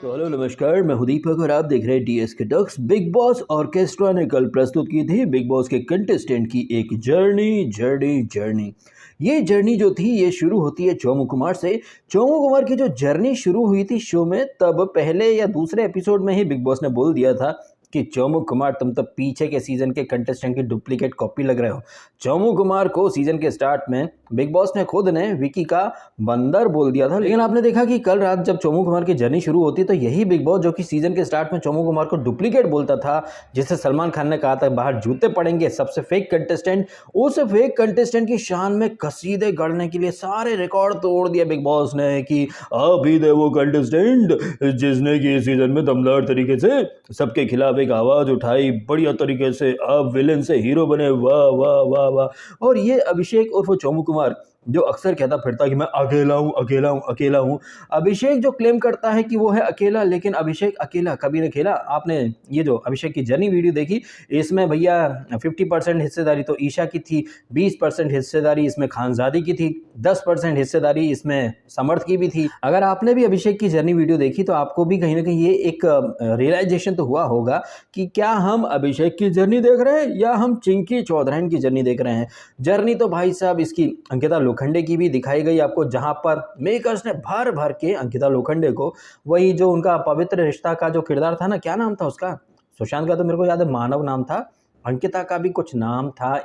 तो हेलो नमस्कार, मैं हूं दीपक और आप देख रहे हैं DSK talks. Big boss orchestra ने कल प्रस्तुत की थी बिग बॉस के कंटेस्टेंट की एक जर्नी। ये जर्नी जो थी ये शुरू होती है चोमू कुमार से। चोमू कुमार की जो जर्नी शुरू हुई थी शो में, तब पहले या दूसरे एपिसोड में ही बिग बॉस ने बोल दिया था कि चोमू कुमार तुम तो पीछे के सीजन के कंटेस्टेंट की डुप्लीकेट कॉपी लग रहे हो। चोमू कुमार को सीजन के स्टार्ट में बिग बॉस ने खुद ने विकी का बंदर बोल दिया था। लेकिन आपने देखा कि कल रात जब चोमू कुमार की जर्नी शुरू होती तो यही बिग बॉस जो कि सीजन के स्टार्ट में चोमू कुमार को डुप्लीकेट बोलता था, जिसे सलमान खान ने कहा था बाहर जूते पड़ेंगे, सबसे फेक कंटेस्टेंट, उस फेक कंटेस्टेंट की शान में कसीदे गढ़ने के लिए सारे रिकॉर्ड तोड़ दिया बिग बॉस ने कि आप ही थे वो कंटेस्टेंट जिसने कि इस सीजन में दमदार तरीके से सबके खिलाफ एक आवाज उठाई, बढ़िया तरीके से आप विलेन से हीरो बने। वाह वाह वाह वाह। और ये अभिषेक उर्फ चोमू कुमार जो अक्सर कहता फिरता कि मैं अकेला हूँ। अभिषेक जो क्लेम करता है कि वो है अकेला, लेकिन अभिषेक अकेला कभी नहीं खेला। आपने ये जो अभिषेक की जर्नी वीडियो देखी, इसमें भैया 50% हिस्सेदारी तो ईशा की थी, 20% हिस्सेदारी इसमें खानजादी की थी, 10% हिस्सेदारी इसमें समर्थ की भी थी। अगर आपने भी अभिषेक की जर्नी वीडियो देखी तो आपको भी कहीं ना कहीं ये एक रियलाइजेशन तो हुआ होगा कि क्या हम अभिषेक की जर्नी देख रहे हैं या हम चिंकी चौधरी की जर्नी देख रहे हैं। जर्नी तो भाई साहब इसकी अंकिता लोखंडे की भी दिखाई गई आपको, जहां पर मेकर्स ने भर भर के अंकिता लोखंडे को वही जो उनका पवित्र रिश्ता का जो किरदार था ना, क्या नाम था उसका, सुशांत का तो मेरे को याद है मानव नाम था, अंकिता का भी कुछ नाम था,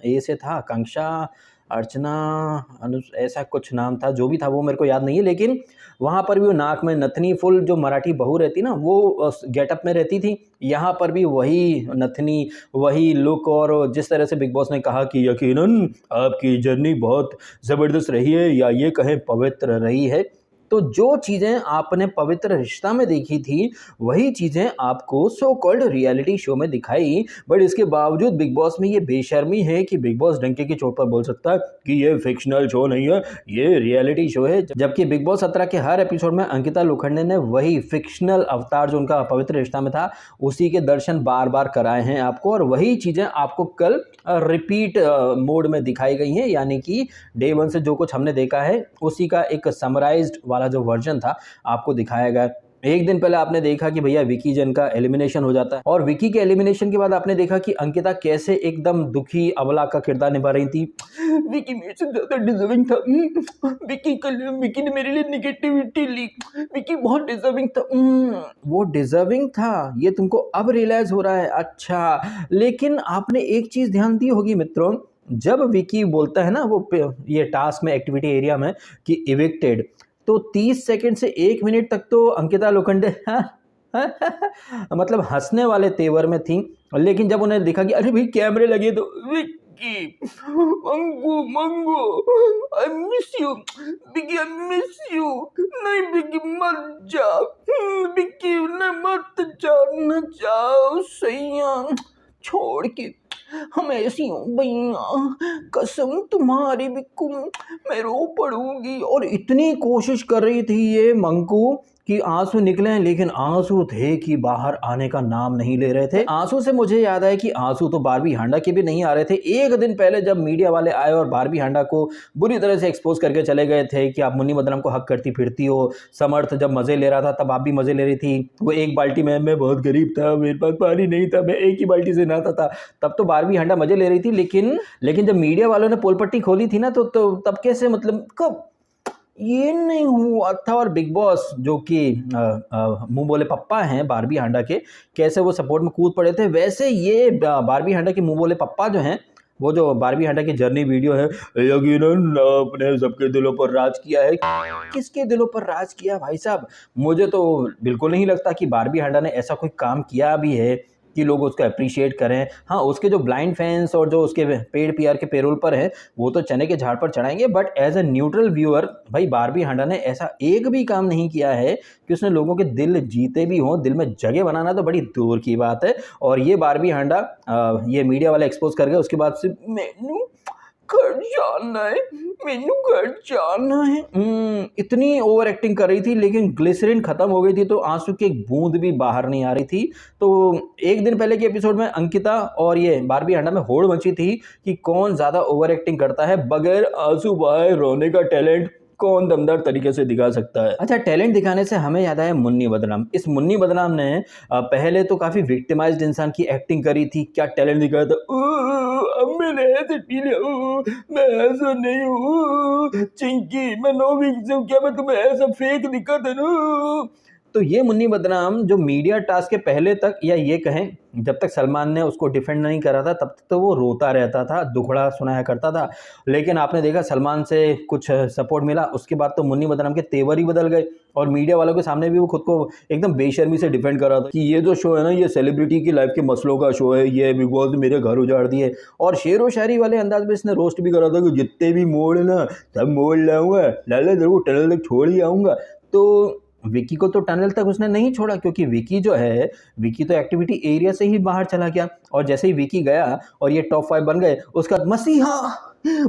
ए से था, आकांक्षा, अर्चना, ऐसा कुछ नाम था, जो भी था वो मेरे को याद नहीं है। लेकिन वहाँ पर भी वो नाक में नथनी, फुल जो मराठी बहू रहती ना वो गेटअप में रहती थी, यहाँ पर भी वही नथनी, वही लुक। और जिस तरह से बिग बॉस ने कहा कि यकीनन आपकी जर्नी बहुत ज़बरदस्त रही है या ये कहें पवित्र रही है, तो जो चीज़ें आपने पवित्र रिश्ता में देखी थी वही चीज़ें आपको सो कॉल्ड रियलिटी शो में दिखाई। बट इसके बावजूद बिग बॉस में ये बेशर्मी है कि बिग बॉस डंके की चोट पर बोल सकता है कि ये फिक्शनल शो नहीं है, ये रियलिटी शो है। जबकि बिग बॉस 17 के हर एपिसोड में अंकिता लोखंडे ने वही फिक्शनल अवतार जो उनका पवित्र रिश्ता में था उसी के दर्शन बार बार कराए हैं आपको, और वही चीज़ें आपको कल रिपीट मोड में दिखाई गई हैं। यानी कि डे 1 से जो कुछ हमने देखा है उसी का एक समराइज्ड वाला जो वर्जन था आपको दिखाया गया। एक दिन पहले आपने देखा कि भैया विकी जन का एलिमिनेशन हो जाता है, और विकी के एलिमिनेशन के बाद आपने देखा कि अंकिता कैसे एकदम दुखी अबला का किरदार निभा रही थी। विकी मेरे से ज्यादा डिजर्विंग था, विकी ने मेरे लिए निगेटिविटी ली, विकी बहुत डिजर्विंग था। वो डिजर्विंग था ये तुमको अब रियलाइज हो रहा है, अच्छा। लेकिन आपने एक चीज ध्यान दी होगी मित्रों, जब विकी बोलता है ना वो ये टास्क में एक्टिविटी एरिया में कि इविक्टेड, तो 30 सेकंड से 1 मिनट तक तो अंकिता लोखंडे मतलब हंसने वाले तेवर में थी। लेकिन जब उन्हें देखा कि अरे भाई कैमरे लगे तो Vicky Mangu I miss you Vicky, I miss you, नहीं विक्की मत जा, विक्की नहीं मत जा, न जाओ सैया छोड़ के, हम ऐसी हूँ भैया, कसम तुम्हारी बिक्कू मैं रो पड़ूंगी। और इतनी कोशिश कर रही थी ये मंकू कि आंसू निकले, लेकिन आंसू थे कि बाहर आने का नाम नहीं ले रहे थे। आंसू से मुझे याद आया कि आंसू तो बारबी हांडा के भी नहीं आ रहे थे। एक दिन पहले जब मीडिया वाले आए और बारबी हांडा को बुरी तरह से एक्सपोज करके चले गए थे कि आप मुन्नी मदनम को हक करती फिरती हो, समर्थ जब मजे ले रहा था तब आप भी मजे ले रही थी, वो एक बाल्टी में, मैं बहुत गरीब था, मेरे पास पानी नहीं था, मैं एक ही बाल्टी से नहाता था, तब तो बारबी हांडा मजे ले रही थी। लेकिन जब मीडिया वालों ने पोल पट्टी खोली थी ना तो तब कैसे, मतलब कब ये नहीं हुआ था। और बिग बॉस जो कि मुंह बोले पप्पा हैं बारबी हांडा के, कैसे वो सपोर्ट में कूद पड़े थे, वैसे ये बारबी हांडा के मुंह बोले पप्पा जो हैं, वो जो बारबी हांडा की जर्नी वीडियो है, यकीनन आपने सबके दिलों पर राज किया है। किसके दिलों पर राज किया भाई साहब? मुझे तो बिल्कुल नहीं लगता कि बारबी हांडा ने ऐसा कोई काम किया भी है कि लोग उसको अप्रिशिएट करें। हाँ, उसके जो ब्लाइंड फैंस और जो उसके पेड पीआर के पेरोल पर है वो तो चने के झाड़ पर चढ़ाएंगे, but as a neutral viewer भाई बारबी हांडा ने ऐसा एक भी काम नहीं किया है कि उसने लोगों के दिल जीते भी हों। दिल में जगह बनाना तो बड़ी दूर की बात है। और ये बारबी हांडा ये मीडिया वाले एक्सपोज कर गए, उसके बाद से मैनू घर जाना है, मैनू घर जाना है, इतनी ओवर एक्टिंग कर रही थी। लेकिन ग्लिसरीन खत्म हो गई थी तो आंसू की एक बूंद भी बाहर नहीं आ रही थी। तो एक दिन पहले के एपिसोड में अंकिता और ये बारबी हांडा में होड़ मची थी कि कौन ज्यादा ओवर एक्टिंग करता है, बगैर आंसू बहाए रोने का टैलेंट कौन दमदार तरीके से दिखा सकता है। अच्छा, टैलेंट दिखाने से हमें याद आया मुन्नी बदनाम। इस मुन्नी बदनाम ने पहले तो काफी विक्टिमाइज्ड इंसान की एक्टिंग करी थी। क्या टैलेंट दिखाया था, अब मैंने ऐसे पी लिया, मैं ऐसा नहीं हूँ चिंकी, मैं नो वीक हूँ, क्या मैं तुम्हें ऐसा फेक दिखा था ना। तो ये मुन्नी बदनाम जो मीडिया टास्क के पहले तक, या ये कहें जब तक सलमान ने उसको डिफेंड नहीं करा था तब तक तो वो रोता रहता था, दुखड़ा सुनाया करता था। लेकिन आपने देखा सलमान से कुछ सपोर्ट मिला, उसके बाद तो मुन्नी बदनाम के तेवर ही बदल गए और मीडिया वालों के सामने भी वो खुद को एकदम बेशर्मी से डिफेंड कर रहा था कि ये जो शो है ना, ये सेलिब्रिटी की लाइफ के मसलों का शो है, ये बिग बॉस ने मेरे घर उजाड़ दिए। और शेरो शायरी वाले अंदाज में इसने रोस्ट भी करा था कि जितने भी मोड़ है ना सब मोड़ लाऊंगा, लाला जरूर टनल तक छोड़ ही आऊंगा। तो विकी को तो टनल तक उसने नहीं छोड़ा, क्योंकि विकी जो है, विकी तो एक्टिविटी एरिया से ही बाहर चला गया। और जैसे ही विकी गया और ये टॉप 5 बन गए, उसका मसीहा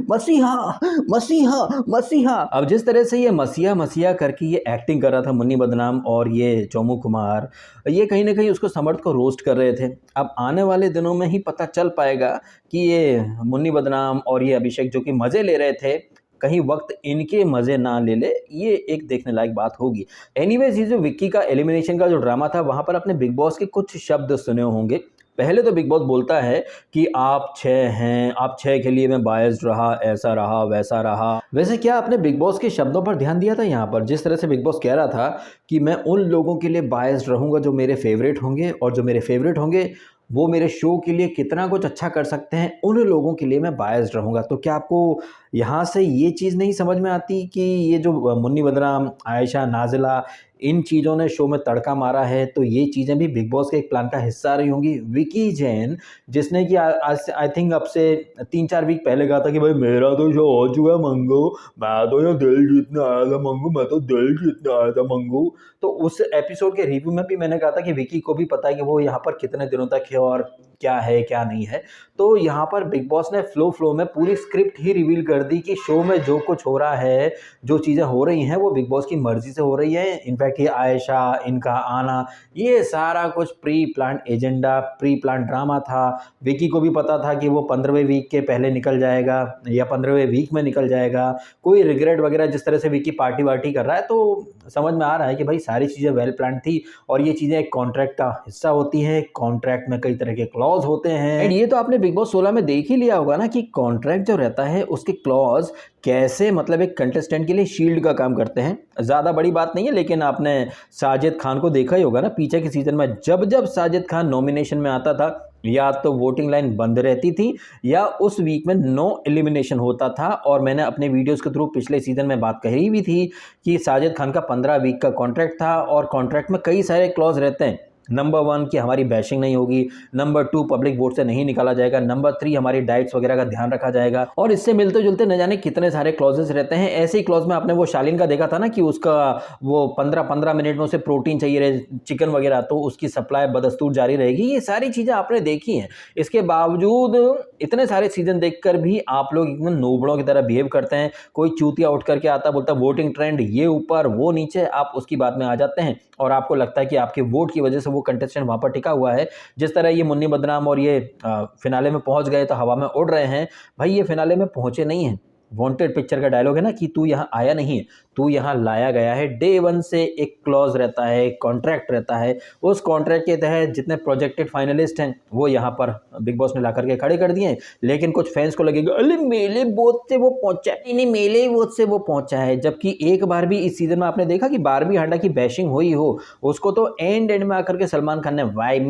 मसीहा मसीहा मसीहा। अब जिस तरह से ये मसीहा मसीहा करके ये एक्टिंग कर रहा था मुन्नी बदनाम और ये चोमू कुमार, ये कहीं ना कहीं उसको समर्थ को रोस्ट कर रहे थे। अब आने वाले दिनों में ही पता चल पाएगा कि ये मुन्नी बदनाम और ये अभिषेक जो कि मजे ले रहे थे, कहीं वक्त इनके मजे ना ले ले, ये एक देखने लायक बात होगी। एनीवेज, ये जो विक्की का एलिमिनेशन का जो ड्रामा था, वहां पर आपने बिग बॉस के कुछ शब्द सुने होंगे। पहले तो बिग बॉस बोलता है कि आप 6 हैं, आप 6 के लिए मैं बायस्ड रहा, ऐसा रहा वैसा रहा। वैसे क्या आपने बिग बॉस के शब्दों पर ध्यान दिया था? यहाँ पर जिस तरह से बिग बॉस कह रहा था कि मैं उन लोगों के लिए बायस्ड रहूंगा जो मेरे फेवरेट होंगे, और जो मेरे फेवरेट होंगे वो मेरे शो के लिए कितना कुछ अच्छा कर सकते हैं, उन लोगों के लिए मैं बायस्ड रहूंगा। तो क्या आपको यहाँ से ये चीज़ नहीं समझ में आती कि ये जो मुन्नी बदनाम, आयशा, नाजिला, इन चीज़ों ने शो में तड़का मारा है, तो ये चीज़ें भी बिग बॉस के एक प्लान का हिस्सा रही होंगी। विकी जैन, जिसने कि आज आई थिंक अब से 3-4 वीक पहले कहा था कि भाई मेरा तो शो हो चुका है मंगू, मैं तो यहाँ दिल जीतने आया था मंगू, मैं तो दिल जीतने आया था मंगू। तो उस एपिसोड के रिव्यू में भी मैंने कहा था कि विकी को भी पता है कि वो यहाँ पर कितने दिनों तक है और क्या है क्या नहीं है। तो यहाँ पर बिग बॉस ने फ्लो में पूरी स्क्रिप्ट ही रिवील कर दी कि शो में जो कुछ हो रहा है, जो चीज़ें हो रही हैं, वो बिग बॉस की मर्जी से हो रही है। इनफैक्ट ये आयशा, इनका आना, ये सारा कुछ pre plan agenda, pre plan drama था। विकी को भी पता था कि वो 15वें वीक के पहले निकल जाएगा या 15वें वीक में निकल जाएगा। कोई रिग्रेट वगैरह, जिस तरह से विकी पार्टी वार्टी कर रहा है, तो समझ में आ रहा है कि भाई सारी चीज़ें वेल प्लान थी और ये चीज़ें एक कॉन्ट्रैक्ट का हिस्सा होती हैं। कॉन्ट्रैक्ट में कई तरह के क्लॉज होते हैं, एंड ये तो आपने बिग बॉस 16 में देख ही लिया होगा ना कि कॉन्ट्रैक्ट जो रहता है उसके क्लॉज कैसे मतलब एक कंटेस्टेंट के लिए शील्ड का काम करते हैं। ज़्यादा बड़ी बात नहीं है, लेकिन आपने साजिद खान को देखा ही होगा ना पीछे के सीजन में, जब जब साजिद खान नॉमिनेशन में आता था, या तो वोटिंग लाइन बंद रहती थी या उस वीक में नो एलिमिनेशन होता था। और मैंने अपने वीडियोस के थ्रू पिछले सीजन में बात कही भी थी कि साजिद खान का 15 वीक का कॉन्ट्रैक्ट था और कॉन्ट्रैक्ट में कई सारे क्लॉज रहते हैं। नंबर 1 कि हमारी बैशिंग नहीं होगी, नंबर 2 पब्लिक वोट से नहीं निकाला जाएगा, नंबर 3 हमारी डाइट्स वगैरह का ध्यान रखा जाएगा, और इससे मिलते जुलते न जाने कितने सारे क्लॉजेस रहते हैं। ऐसे ही क्लॉज में आपने वो शालीन का देखा था ना कि उसका वो 15-15 मिनट में उसे प्रोटीन चाहिए रहे, चिकन वगैरह, तो उसकी सप्लाई बदस्तूर जारी रहेगी। ये सारी चीज़ें आपने देखी हैं। इसके बावजूद इतने सारे सीजन देखकर भी आप लोग एकदम नोबड़ों की तरह बिहेव करते हैं। कोई चूतिया उठ करके आता, बोलता वोटिंग ट्रेंड ये ऊपर वो नीचे, आप उसकी बात में आ जाते हैं और आपको लगता है कि आपके वोट की वजह से वो कंटेस्टेंट वहां पर टिका हुआ है। जिस तरह ये मुन्नी बदनाम और ये फिनाले में पहुंच गए तो हवा में उड़ रहे हैं, भाई ये फिनाले में पहुंचे नहीं हैं। वांटेड पिक्चर का डायलॉग है ना कि तू यहाँ आया नहीं है, तू यहाँ लाया गया है। डे 1 से एक क्लॉज रहता है, एक कॉन्ट्रैक्ट रहता है। उस कॉन्ट्रैक्ट के तहत जितने प्रोजेक्टेड फाइनलिस्ट हैं वो यहाँ पर बिग बॉस ने ला करके खड़े कर दिए। लेकिन कुछ फैंस को लगेगा अरे मेले वोट से वो पहुंचा है, नहीं मेले वोट से वो पहुंचा है। जबकि एक बार भी इस सीजन में आपने देखा कि बारबी हांडा की बैशिंग हुई हो, उसको तो एंड में आकर के सलमान खान ने वाई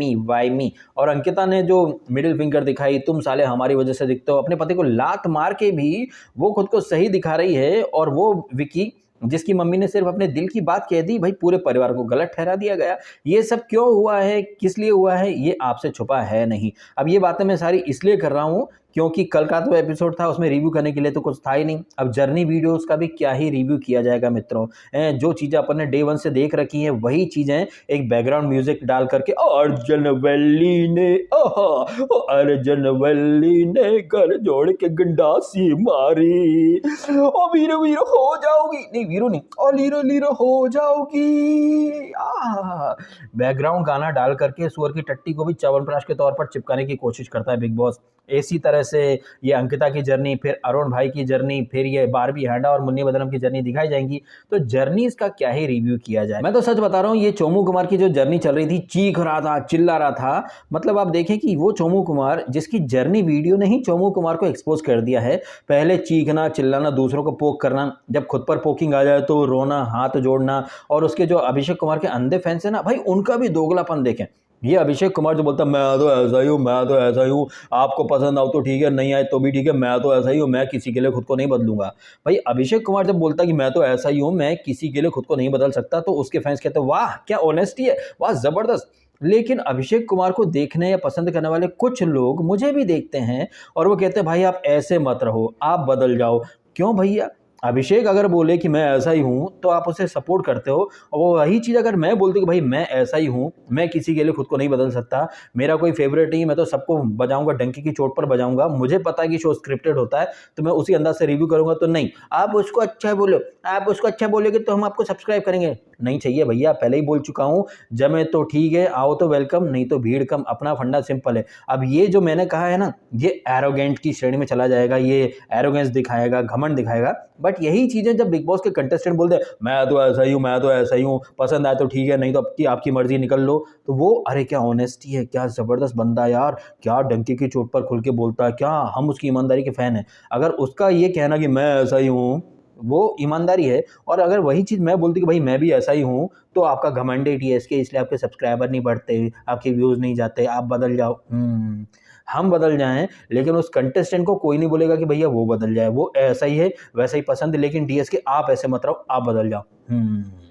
मी, और अंकिता ने जो मिडिल फिंगर दिखाई, तुम साले हमारी वजह से दिखते हो, अपने पति को लात मार के भी वो खुद को सही दिखा रही है। और वो विकी जिसकी मम्मी ने सिर्फ अपने दिल की बात कह दी, भाई पूरे परिवार को गलत ठहरा दिया गया। ये सब क्यों हुआ है, किस लिए हुआ है, ये आपसे छुपा है नहीं। अब ये बातें मैं सारी इसलिए कर रहा हूँ क्योंकि कल का तो एपिसोड था, उसमें रिव्यू करने के लिए तो कुछ था ही नहीं। अब जर्नी वीडियोस का भी क्या ही रिव्यू किया जाएगा मित्रों। जो चीज़ें अपन ने डे 1 से देख रखी हैं वही चीज़ें एक बैकग्राउंड म्यूजिक डाल करके, अर्जुन वल्ली ने अर्जुन वल्ली ने कर जोड़ के गंडासी मारी, ओ वीर वीर हो जाओगी, नहीं वीरोनी और लीरो लीरो हो जाओगी। बैकग्राउंड गाना डाल करके सुअर की टट्टी को भी च्यवनप्राश के तौर पर चिपकाने की कोशिश करता है बिग बॉस। इसी तरह से ये अंकिता की जर्नी, फिर अरुण भाई की जर्नी, फिर ये बारबी हांडा और मुन्नी बदनम की जर्नी दिखाई जाएंगी। तो जर्नीज का क्या ही रिव्यू किया जाए। मैं तो सच बता रहा हूँ, ये चोमू कुमार की जो जर्नी चल रही थी, चीख रहा था, चिल्ला रहा था। मतलब आप देखें कि वो चोमू कुमार जिसकी जर्नी वीडियो ने ही चोमू कुमार को एक्सपोज कर दिया है। पहले चीखना, चिल्लाना, दूसरों को पोक करना, जब खुद पर पोकिंग आ जाए तो रोना, हाथ जोड़ना। और उसके जो अभिषेक कुमार के अंधे फैंस है ना भाई, उनका भी दोगलापन देखें। ये अभिषेक कुमार जो बोलता है मैं तो ऐसा ही हूँ, मैं तो ऐसा ही हूँ, आपको पसंद आओ तो ठीक है, नहीं आए तो भी ठीक है, मैं तो ऐसा ही हूँ, मैं किसी के लिए खुद को नहीं बदलूंगा। भाई अभिषेक कुमार जब बोलता है कि मैं तो ऐसा ही हूँ, मैं किसी के लिए खुद को नहीं बदल सकता, तो उसके फैंस कहते हैं वाह क्या ऑनेस्टी है, वाह जबरदस्त। लेकिन अभिषेक कुमार को देखने या पसंद करने वाले कुछ लोग मुझे भी देखते हैं और वो कहते हैं भाई आप ऐसे मत रहो, आप बदल जाओ। क्यों भैया? अभिषेक अगर बोले कि मैं ऐसा ही हूँ तो आप उसे सपोर्ट करते हो, और वो वही चीज़ अगर मैं बोलती कि भाई मैं ऐसा ही हूँ, मैं किसी के लिए खुद को नहीं बदल सकता, मेरा कोई फेवरेट नहीं, मैं तो सबको बजाऊंगा, डंकी की चोट पर बजाऊंगा, मुझे पता है कि शो स्क्रिप्टेड होता है तो मैं उसी अंदाज से रिव्यू करूंगा, तो नहीं आप उसको अच्छा बोलो, आप उसको अच्छा बोलोगे तो हम आपको सब्सक्राइब करेंगे। नहीं चाहिए भैया, पहले ही बोल चुका हूँ, जमे तो ठीक है, आओ तो वेलकम, नहीं तो भीड़ कम, अपना फंडा सिंपल है। अब ये जो मैंने कहा है ना, ये एरोगेंट की श्रेणी में चला जाएगा, ये एरोगेंस दिखाएगा, घमंड दिखाएगा। बट यही चीजें जब बिग बॉस के कंटेस्टेंट बोलते हैं मैं तो ऐसा ही हूँ, मैं तो ऐसा ही हूँ, पसंद आए तो ठीक है, नहीं तो आपकी मर्जी, निकल लो, तो वो अरे क्या ऑनेस्टी है, क्या जबरदस्त बंदा यार, क्या डंकी की चोट पर खुल के बोलता है, क्या हम उसकी ईमानदारी के फैन हैं। अगर उसका ये कहना कि मैं ऐसा ही हूँ वो ईमानदारी है, और अगर वही चीज़ मैं बोलती कि भाई मैं भी ऐसा ही हूँ, तो आपका घमंड है टीएसके, इसलिए आपके सब्सक्राइबर नहीं बढ़ते, आपके व्यूज़ नहीं जाते, आप बदल जाओ। हम बदल जाएं, लेकिन उस कंटेस्टेंट को कोई नहीं बोलेगा कि भैया वो बदल जाए, वो ऐसा ही है, वैसा ही पसंद है, लेकिन डीएसके आप ऐसे मत रहो, आप बदल जाओ।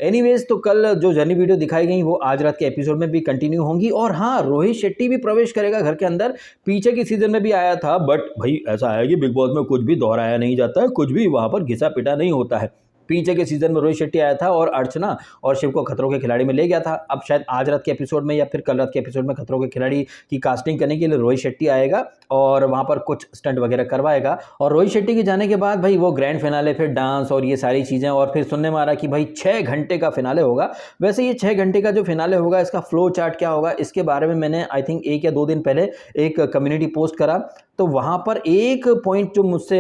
एनीवेज, तो कल जो जर्नी वीडियो दिखाई गई वो आज रात के एपिसोड में भी कंटिन्यू होंगी। और हाँ, रोहित शेट्टी भी प्रवेश करेगा घर के अंदर, पीछे की सीजन में भी आया था, बट भाई ऐसा है कि बिग बॉस में कुछ भी दोहराया नहीं जाता है, कुछ भी वहां पर घिसा पिटा नहीं होता है। पीछे के सीजन में रोहित शेट्टी आया था और अर्चना और शिव को खतरों के खिलाड़ी में ले गया था। अब शायद आज रात के एपिसोड में या फिर कल रात के एपिसोड में खतरों के खिलाड़ी की कास्टिंग करने के लिए रोहित शेट्टी आएगा और वहां पर कुछ स्टंट वगैरह करवाएगा। और रोहित शेट्टी के जाने के बाद भाई वो ग्रैंड फिनाले, फिर डांस और ये सारी चीजें, और फिर सुनने में आ रहा कि भाई 6 घंटे का फिनाले होगा। वैसे ये 6 घंटे का जो फिनाले होगा, इसका फ्लो चार्ट क्या होगा, इसके बारे में मैंने आई थिंक 1 या 2 दिन पहले एक कम्युनिटी पोस्ट करा, तो वहां पर एक पॉइंट जो मुझसे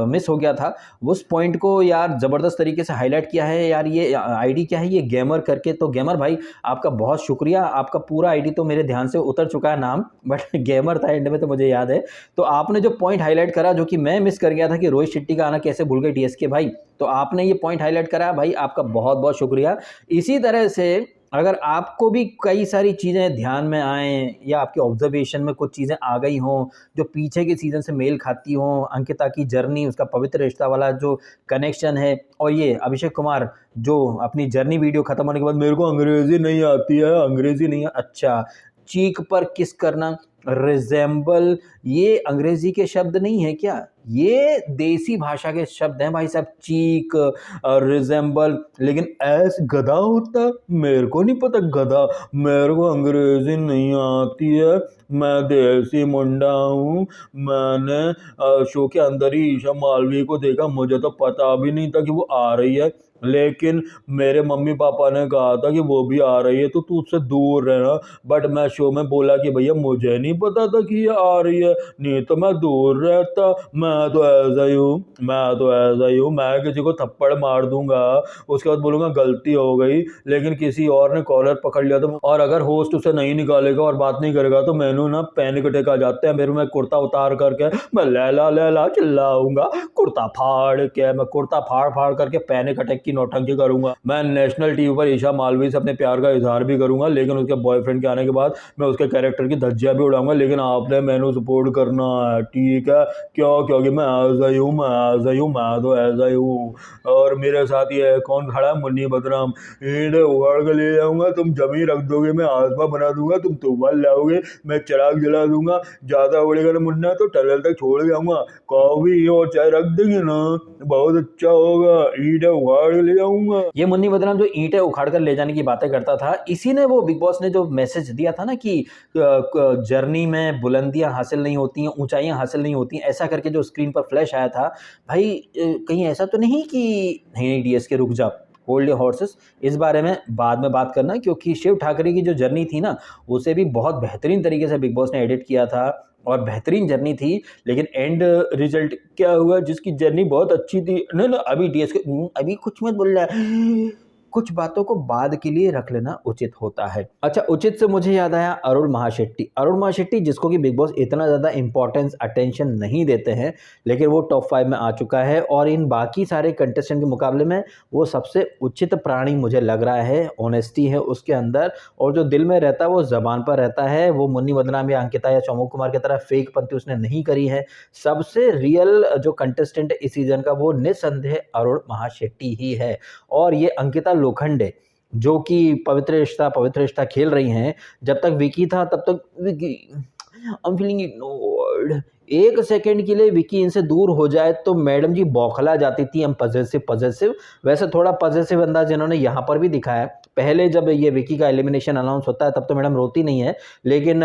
मिस हो गया था, उस पॉइंट को यार जबरदस्त तरीके से हाईलाइट किया है यार। ये आईडी क्या है, ये गेमर करके। तो गेमर भाई आपका बहुत शुक्रिया, आपका पूरा आईडी तो मेरे ध्यान से उतर चुका है नाम, बट गेमर था एंड में, तो मुझे याद है। तो आपने जो पॉइंट हाईलाइट करा, जो कि मैं मिस कर गया था कि रोहित शेट्टी का आना कैसे भूल गए टीएसके भाई, तो आपने ये पॉइंट हाईलाइट करा भाई, आपका बहुत बहुत शुक्रिया। इसी तरह से अगर आपको भी कई सारी चीज़ें ध्यान में आएँ या आपके ऑब्जर्वेशन में कुछ चीज़ें आ गई हों जो पीछे के सीज़न से मेल खाती हों, अंकिता की जर्नी, उसका पवित्र रिश्ता वाला जो कनेक्शन है, और ये अभिषेक कुमार जो अपनी जर्नी वीडियो खत्म होने के बाद मेरे को अंग्रेज़ी नहीं आती है, अंग्रेज़ी नहीं है, अच्छा, चीक पर किस करना, रिजेंबल, ये अंग्रेजी के शब्द नहीं है क्या, ये देसी भाषा के शब्द हैं भाई साहब, चीक, रिजेंबल। लेकिन एस गधा होता, मेरे को नहीं पता गधा, मेरे को अंग्रेजी नहीं आती है, मैं देसी मुंडा हूँ। मैंने शो के अंदर ही ईशा मालवी को देखा, मुझे तो पता भी नहीं था कि वो आ रही है, लेकिन मेरे मम्मी पापा ने कहा था कि वो भी आ रही है तो तू उससे दूर रहना। बट मैं शो में बोला कि भैया मुझे नहीं पता था कि ये आ रही है, नहीं तो मैं दूर रहता, मैं तो ऐसा ही हूँ, मैं तो ऐसा ही हूँ, मैं किसी को थप्पड़ मार दूंगा, उसके बाद बोलूँगा गलती हो गई, लेकिन किसी और ने कॉलर पकड़ लिया तो, और अगर होस्ट उसे नहीं निकालेगा और बात नहीं करेगा तो मैंने ना पैनिक अटैक आ जाते हैं मेरे में। कुर्ता उतार करके मैं लैला लैला चिल्लाऊंगा, कुर्ता फाड़ के, मैं कुर्ता फाड़ फाड़ करके पैनिक अटैक की नौटंकी करूंगा। मैं नेशनल टीवी पर ईशा मालवी से अपने प्यार का इजहार भी करूंगा, लेकिन उसके बॉयफ्रेंड के आने के बाद मैं उसके कैरेक्टर की धज्जियां भी उड़ाऊंगा। लेकिन आपने मैंने सपोर्ट करना है, ठीक है, क्यों? क्योंकि मैं ऐसा ही हूँ, मैं ऐसा ही हूँ, मैं तो ऐसा ही हूँ। और मेरे साथ ये कौन खड़ा है? मुन्नी बदनाम। ईंट उखाड़ के ले जाऊंगा, तुम जमी रख दोगे, मैं आसपा बना दूंगा, तुम तुव्वल लाओगे, मैं चिराग जला दूंगा, ज्यादा उड़ेगा ना मुन्ना तो टनल तक छोड़ जाऊंगा, कॉफी और चाय रख देंगे ना, बहुत अच्छा होगा। ईंट उखाड़ कर ले जाऊंगा। ये मुन्नी बदनाम जो ईंटें उखाड़ कर ले जाने की बातें करता था, इसी ने वो बिग बॉस ने जो मैसेज दिया था ना कि जर्नी में बुलंदियां हासिल नहीं होती हैं, ऊंचाइयां हासिल नहीं होती हैं, ऐसा करके जो स्क्रीन पर फ्लैश आया था भाई, कहीं ऐसा तो नहीं कि नहीं डीएसके रुक जा, होल्ड योर हॉर्सेस, इस बारे में बाद में बात करना, क्योंकि शिव ठाकरे की जो जर्नी थी ना उसे भी बहुत बेहतरीन तरीके से बिग बॉस ने एडिट किया था और बेहतरीन जर्नी थी। लेकिन एंड रिजल्ट क्या हुआ, जिसकी जर्नी बहुत अच्छी थी, ना ना अभी डीएसके अभी कुछ मत बोल रहा है, कुछ बातों को बाद के लिए रख लेना उचित होता है। अच्छा, उचित से मुझे याद आया अरुण महाशेट्टी। अरुण महाशेट्टी जिसको कि बिग बॉस इतना ज़्यादा इंपॉर्टेंस अटेंशन नहीं देते हैं, लेकिन वो टॉप 5 में आ चुका है और इन बाकी सारे कंटेस्टेंट के मुकाबले में वो सबसे उचित प्राणी मुझे लग रहा है। ऑनेस्टी है उसके अंदर और जो दिल में रहता है वो ज़बान पर रहता है। वो मुन्नी बदनाम या अंकिता या चौमू कुमार की तरह फेक पंक्ति उसने नहीं करी है। सबसे रियल जो कंटेस्टेंट है इस सीजन का वो निस्संदेह अरुण महाशेट्टी ही है। और ये अंकिता लोखंडे जो कि पवित्र रिश्ता खेल रही हैं, जब तक विकी था तब तक Vicky I am feeling ignored, एक सेकंड के लिए विकी इनसे दूर हो जाए तो मैडम जी बौखला जाती थी। हम पजेसिव वैसे थोड़ा पजेसिव अंदाज इन्होंने यहाँ पर भी दिखाया। पहले जब ये विकी का एलिमिनेशन अनाउंस होता है तब तो मैडम रोती नहीं है, लेकिन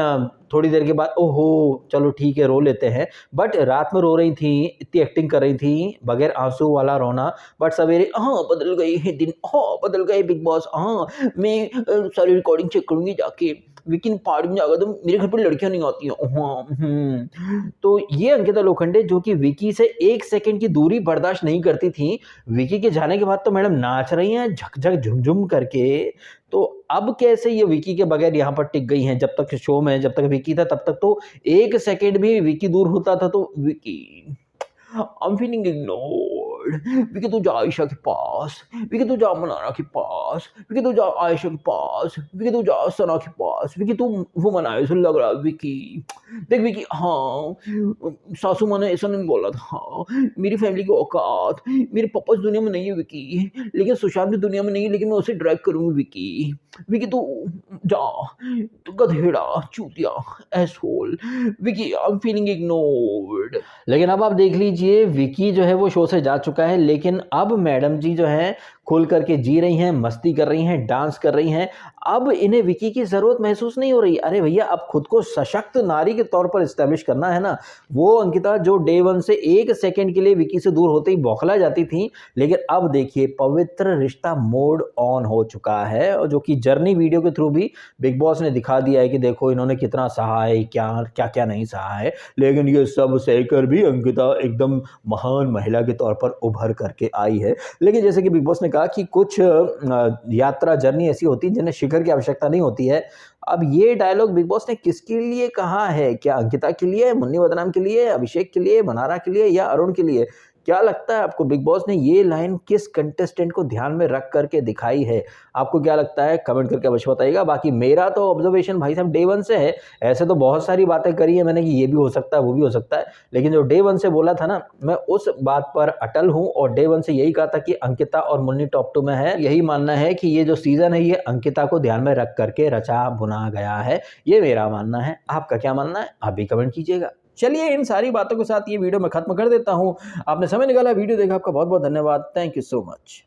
थोड़ी देर के बाद ओहो चलो ठीक है रो लेते हैं, बट रात में रो रही थी, इतनी एक्टिंग कर रही थी, बगैर आंसू वाला रोना। बट सवेरे हाँ बदल गए दिन, हाँ बदल गए बिग बॉस, हाँ मैं सारी रिकॉर्डिंग चेक करूंगी जाके, लेकिन पार्टी में जाकर तो मेरे घर पर लड़कियां नहीं आती हैं। हाँ तो ये अंकिता लोखंडे जो कि विकी से एक सेकंड की दूरी बर्दाश्त नहीं करती थी, विकी के जाने के बाद तो मैडम नाच रही हैं झकझक झुमझुम करके। तो अब कैसे ये विकी के बगैर यहाँ पर टिक गई हैं? जब तक शो में जब तक विकी था तब तक तो एक सेकंड भी विकी दूर होता था तो Vicky I am feeling ignored, Vicky तू जा आयशा के पास, विकी तू जा मनाना के पास, विकी तू जा आयशा के पास, विकी तू जा सना के पास, विकी तू वो मनाए से लग रहा है विकी, देख विकी हाँ सासू माँ ने ऐसा नहीं बोला था, हाँ मेरी फैमिली की औकात मेरे पापा इस दुनिया में नहीं है विकी, लेकिन सुशांत भी दुनिया में नहीं है, लेकिन मैं उसे ड्रैग करूंगी विकी, विकी तू जा, तू गधेड़ा चूतिया asshole, Vicky I am feeling ignored. लेकिन अब आप देख लीजिए विकी जो है वो शो से जा चुका है, लेकिन अब मैडम जी जो है खुल करके जी रही हैं, मस्ती कर रही हैं, डांस कर रही हैं। अब इन्हें विकी की ज़रूरत महसूस नहीं हो रही। अरे भैया अब खुद को सशक्त नारी के तौर पर इस्टेब्लिश करना है ना। वो अंकिता जो डे 1 से एक सेकंड के लिए विकी से दूर होते ही बौखला जाती थी, लेकिन अब देखिए पवित्र रिश्ता मोड ऑन हो चुका है, और जो कि जर्नी वीडियो के थ्रू भी बिग बॉस ने दिखा दिया है कि देखो इन्होंने कितना सहा है, क्या क्या नहीं सहा है, लेकिन ये सब सहकर भी अंकिता एकदम महान महिला के तौर पर उभर करके आई है। लेकिन जैसे कि बिग बॉस ने कहा कि कुछ यात्रा जर्नी ऐसी होती है जिन्हें शिखर की आवश्यकता नहीं होती है। अब ये डायलॉग बिग बॉस ने किसके लिए कहा है? क्या अंकिता के लिए, मुन्नी बदनाम के लिए, अभिषेक के लिए, मनारा के लिए या अरुण के लिए? क्या लगता है आपको बिग बॉस ने ये लाइन किस कंटेस्टेंट को ध्यान में रख करके दिखाई है? आपको क्या लगता है कमेंट करके अवश्य बताइएगा। बाकी मेरा तो ऑब्जर्वेशन भाई साहब डे 1 से है। ऐसे तो बहुत सारी बातें करी है मैंने कि ये भी हो सकता है वो भी हो सकता है, लेकिन जो डे 1 से बोला था ना मैं उस बात पर अटल हूँ, और डे 1 से यही कहा था कि अंकिता और मुन्नी टॉप 2 में है। यही मानना है कि ये जो सीजन है ये अंकिता को ध्यान में रख करके रचा बुना गया है, ये मेरा मानना है। आपका क्या मानना है आप भी कमेंट कीजिएगा। चलिए इन सारी बातों के साथ ये वीडियो मैं खत्म कर देता हूँ। आपने समय निकाला, वीडियो देखा, आपका बहुत बहुत धन्यवाद। Thank you so much.